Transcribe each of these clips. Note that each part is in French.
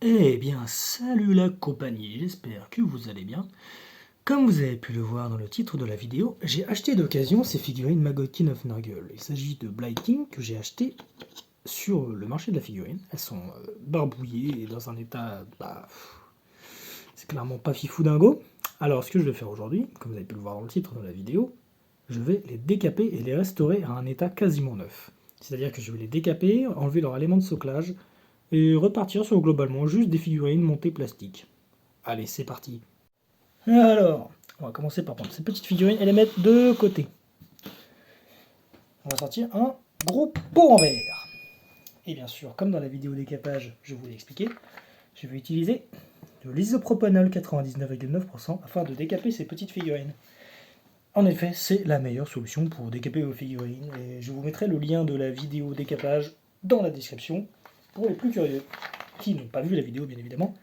Eh bien, salut la compagnie, j'espère que vous allez bien. Comme vous avez pu le voir dans le titre de la vidéo, j'ai acheté d'occasion ces figurines Magotin of Nurgle. Il s'agit de Blight King que j'ai acheté sur le marché de la figurine. Elles sont barbouillées et dans un état, c'est clairement pas fifou dingo. Alors, ce que je vais faire aujourd'hui, comme vous avez pu le voir dans le titre de la vidéo, je vais les décaper et les restaurer à un état quasiment neuf. C'est-à-dire que je vais les décaper, enlever leur élément de soclage, et repartir sur globalement juste des figurines montées plastique. Allez, c'est parti. Alors, on va commencer par prendre ces petites figurines et les mettre de côté. On va sortir un gros pot en verre. Et bien sûr, comme dans la vidéo décapage, je vous l'ai expliqué, je vais utiliser de l'isopropanol 99,9% afin de décaper ces petites figurines. En effet, c'est la meilleure solution pour décaper vos figurines et je vous mettrai le lien de la vidéo décapage dans la description pour les plus curieux qui n'ont pas vu la vidéo bien évidemment.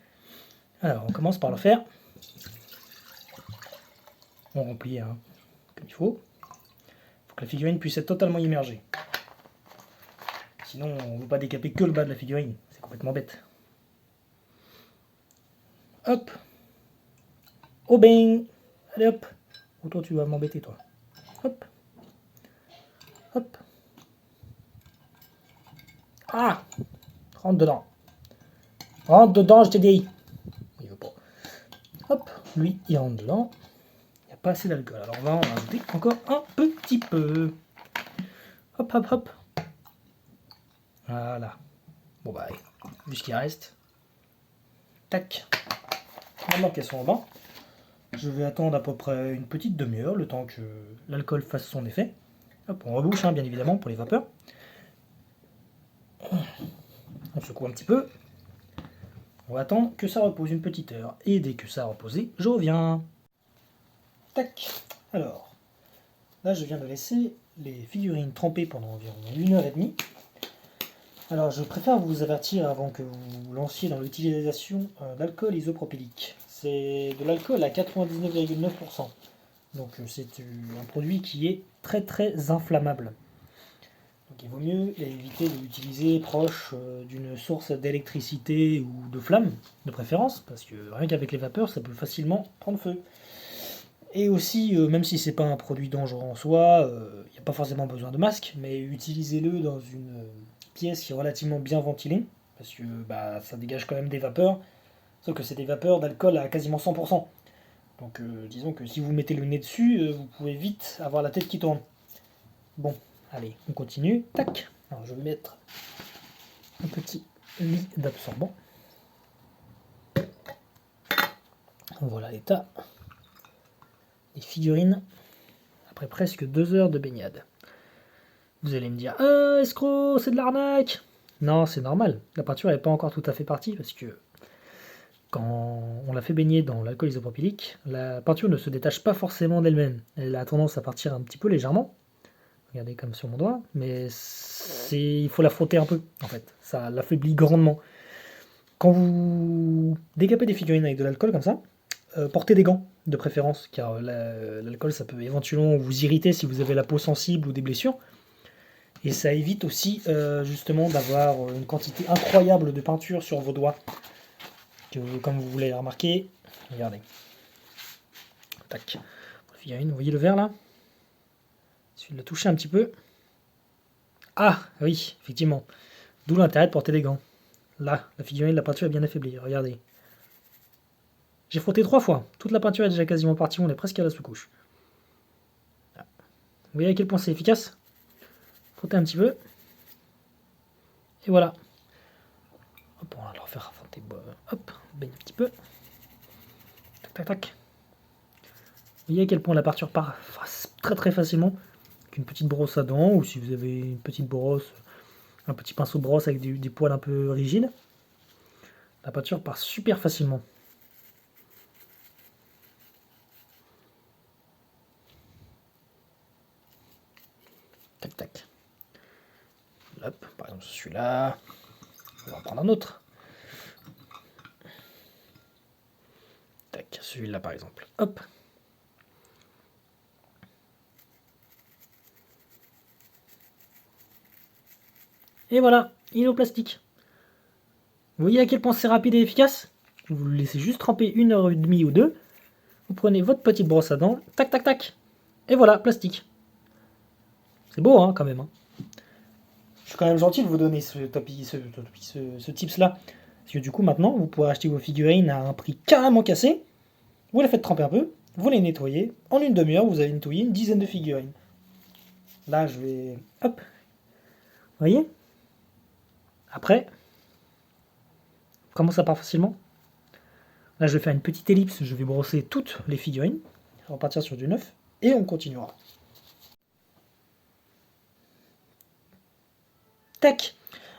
Alors, on commence par le faire. On remplit comme il faut. Il faut que la figurine puisse être totalement immergée. Sinon, on ne veut pas décaper que le bas de la figurine. C'est complètement bête. Hop. Au bing. Allez hop. Ou toi, tu vas m'embêter, toi. Hop. Hop. Ah. Rentre dedans. Rentre dedans, je t'ai dit. Il veut pas. Hop. Lui, il rentre dedans. Il n'y a pas assez d'alcool. Alors, on va en rajouter encore un petit peu. Hop, hop, hop. Voilà. Bon, bah, allez. Vu ce qu'il reste. Tac. Maintenant qu'elles sont en banc, je vais attendre à peu près une petite demi-heure, le temps que l'alcool fasse son effet. Hop, on rebouche, bien évidemment, pour les vapeurs. On secoue un petit peu. On va attendre que ça repose une petite heure. Et dès que ça a reposé, je reviens. Tac. Alors, là, je viens de laisser les figurines tremper pendant environ 1 heure et demie. Alors, je préfère vous avertir avant que vous lanciez dans l'utilisation d'alcool isopropylique. C'est de l'alcool à 99,9%. Donc c'est un produit qui est très très inflammable. Donc il vaut mieux éviter de l'utiliser proche d'une source d'électricité ou de flamme, de préférence, parce que rien qu'avec les vapeurs, ça peut facilement prendre feu. Et aussi, même si c'est pas un produit dangereux en soi, il n'y a pas forcément besoin de masque, mais utilisez-le dans une pièce qui est relativement bien ventilée, parce que ça dégage quand même des vapeurs, sauf que c'est des vapeurs d'alcool à quasiment 100%. Donc disons que si vous mettez le nez dessus, vous pouvez vite avoir la tête qui tourne. Bon, allez, on continue. Tac. Alors je vais mettre un petit lit d'absorbant. Voilà l'état des figurines après presque 2 heures de baignade. Vous allez me dire, escroc, c'est de l'arnaque. Non, c'est normal. La peinture n'est pas encore tout à fait partie parce que quand on la fait baigner dans l'alcool isopropylique, la peinture ne se détache pas forcément d'elle-même. Elle a tendance à partir un petit peu légèrement. Regardez comme sur mon doigt, mais il faut la frotter un peu, en fait. Ça l'affaiblit grandement. Quand vous décapez des figurines avec de l'alcool comme ça, portez des gants de préférence, car l'alcool ça peut éventuellement vous irriter si vous avez la peau sensible ou des blessures. Et ça évite aussi justement d'avoir une quantité incroyable de peinture sur vos doigts. Que, comme vous l'avez remarqué, regardez. Tac. Figurine, vous voyez le vert là? Il suffit de la toucher un petit peu. Ah oui, effectivement. D'où l'intérêt de porter des gants. Là, la figurine, la peinture est bien affaiblie. Regardez. J'ai frotté 3 fois. Toute la peinture est déjà quasiment partie. On est presque à la sous-couche. Vous voyez à quel point c'est efficace? Frotter un petit peu. Et voilà. Hop, on va leur faire frotter. Hop, on baigne un petit peu. Tac, tac, tac. Vous voyez à quel point la peinture part très très facilement. Avec une petite brosse à dents. Ou si vous avez une petite brosse, un petit pinceau de brosse avec des poils un peu rigides. La peinture part super facilement. Tac, tac. Hop, par exemple celui-là. On va en prendre un autre. Tac, celui-là par exemple. Hop. Et voilà, il est au plastique. Vous voyez à quel point c'est rapide et efficace? Vous le laissez juste tremper 1h30 ou 2. Vous prenez votre petite brosse à dents, tac tac tac. Et voilà, plastique. C'est beau hein, quand même. Hein. Je suis quand même gentil de vous donner ce tips là. Parce que du coup maintenant, vous pourrez acheter vos figurines à un prix carrément cassé. Vous les faites tremper un peu, vous les nettoyez. En une demi-heure, vous avez nettoyé une dizaine de figurines. Là, je vais... Hop. Vous voyez? Après, comment ça part facilement? Là, je vais faire une petite ellipse, je vais brosser toutes les figurines. On va partir sur du neuf et on continuera. Tac!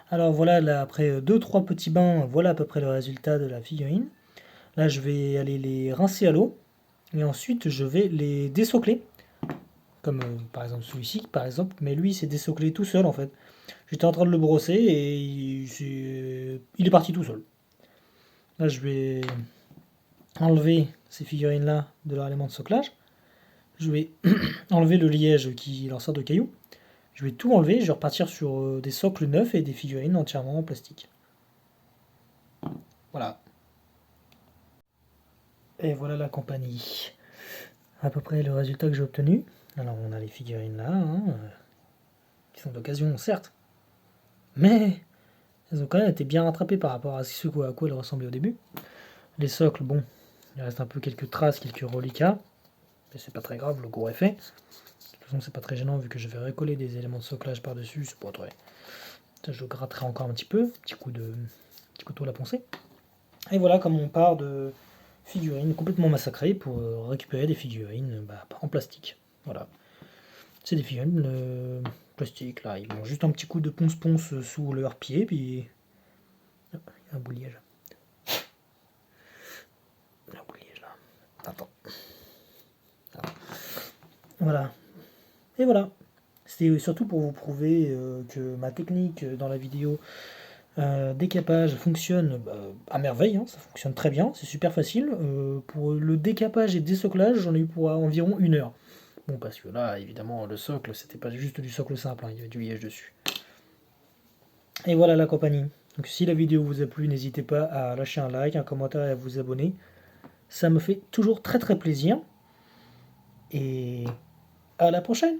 Alors voilà, là, après 2-3 petits bains, voilà à peu près le résultat de la figurine. Là, je vais aller les rincer à l'eau et ensuite je vais les dessocler. Comme par exemple celui-ci, par exemple, mais lui, c'est dessoclé tout seul en fait. J'étais en train de le brosser et il est parti tout seul. Là, je vais enlever ces figurines-là de leur élément de soclage. Je vais enlever le liège qui leur sert de cailloux. Je vais tout enlever, je vais repartir sur des socles neufs et des figurines entièrement en plastique. Voilà. Et voilà la compagnie. À peu près le résultat que j'ai obtenu. Alors on a les figurines là, hein, qui sont d'occasion certes, mais elles ont quand même été bien rattrapées par rapport à ce à quoi elles ressemblaient au début. Les socles, bon, il reste un peu quelques traces, quelques reliquats, mais c'est pas très grave, le cours est fait. De toute façon c'est pas très gênant vu que je vais recoller des éléments de soclage par dessus, c'est pas très... Ça, je gratterai encore un petit peu, petit couteau à la poncée. Et voilà comme on part de figurines complètement massacrées pour récupérer des figurines en plastique. Voilà. C'est des figurines plastique là, ils ont juste un petit coup de ponce-ponce sous leurs pieds, puis il y a un bout de liège. Un bout de liège là. Attends. Voilà. Et voilà. C'était surtout pour vous prouver que ma technique dans la vidéo décapage fonctionne à merveille, hein, ça fonctionne très bien, c'est super facile. Pour le décapage et désoclage, j'en ai eu pour environ 1 heure. Bon, parce que là, évidemment, le socle, c'était pas juste du socle simple, hein, il y avait du liège dessus. Et voilà la compagnie. Donc si la vidéo vous a plu, n'hésitez pas à lâcher un like, un commentaire et à vous abonner. Ça me fait toujours très très plaisir. Et à la prochaine!